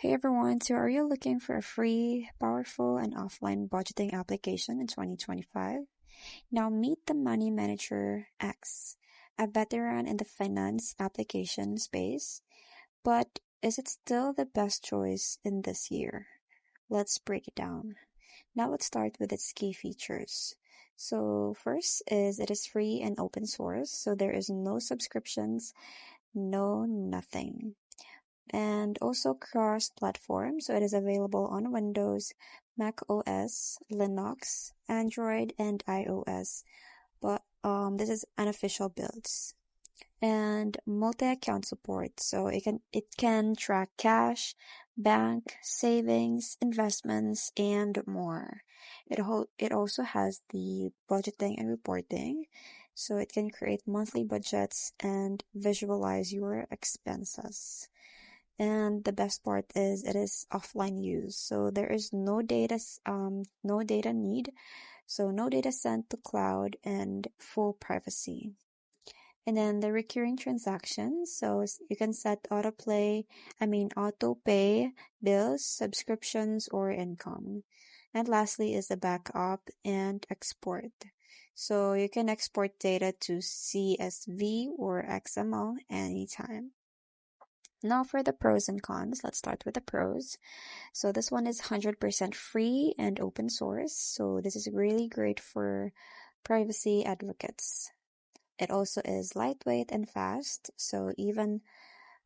Hey everyone, so are you looking for a free, powerful, and offline budgeting application in 2025? Now meet the Money Manager X, a veteran in the finance application space. But is it still the best choice in this year? Let's break it down. Now let's start with its key features. So first is it is free and open source, so there is no subscriptions, no nothing, and also cross-platform. So it is available on Windows, Mac OS, Linux, Android, and iOS. But this is unofficial builds. And multi-account support. So it can track cash, bank, savings, investments, and more. It also has the budgeting and reporting. So it can create monthly budgets and visualize your expenses. And the best part is it is offline use. So there is no data need. So no data sent to cloud and full privacy. And then the recurring transactions. So you can set auto pay bills, subscriptions, or income. And lastly is the backup and export. So you can export data to CSV or XML anytime. Now for the pros and cons, let's start with the pros. So this one is 100% free and open source. So this is really great for privacy advocates. It also is lightweight and fast, so even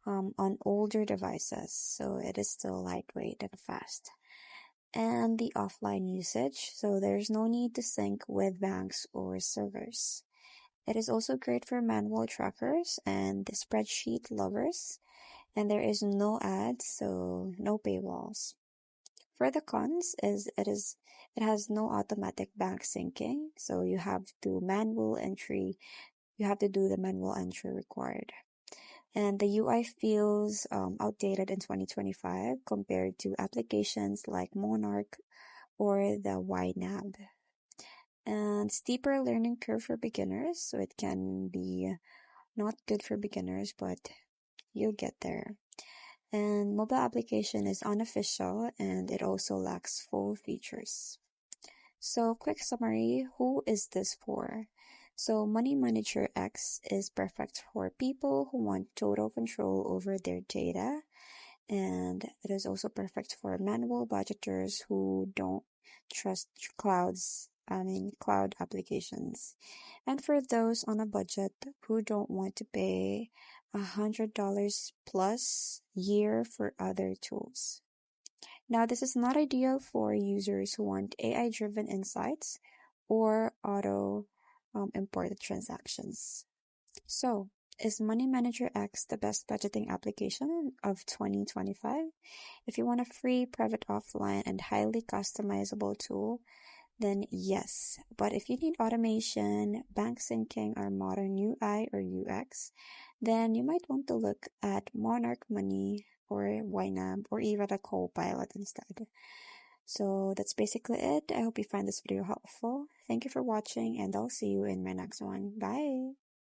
on older devices, so it is still lightweight and fast. And the offline usage, so there's no need to sync with banks or servers. It is also great for manual trackers and spreadsheet lovers, and there is no ads, so no paywalls. For the cons it has no automatic bank syncing, so you have to do the manual entry required. And the UI feels outdated in 2025 compared to applications like Monarch or the YNAB. And steeper learning curve for beginners, so it can be not good for beginners, but you'll get there. And mobile application is unofficial and it also lacks full features. So quick summary, who is this for? So Money Manager X is perfect for people who want total control over their data, and it is also perfect for manual budgeters who don't trust cloud applications. And for those on a budget who don't want to pay $100 plus year for other tools. Now, this is not ideal for users who want AI-driven insights or auto imported transactions. So, is Money Manager X the best budgeting application of 2025? If you want a free, private offline, and highly customizable tool, then yes. But if you need automation, bank syncing, or modern UI or UX, then you might want to look at Monarch Money or YNAB or even a Copilot instead. So that's basically it. I hope you find this video helpful. Thank you for watching, and I'll see you in my next one. Bye!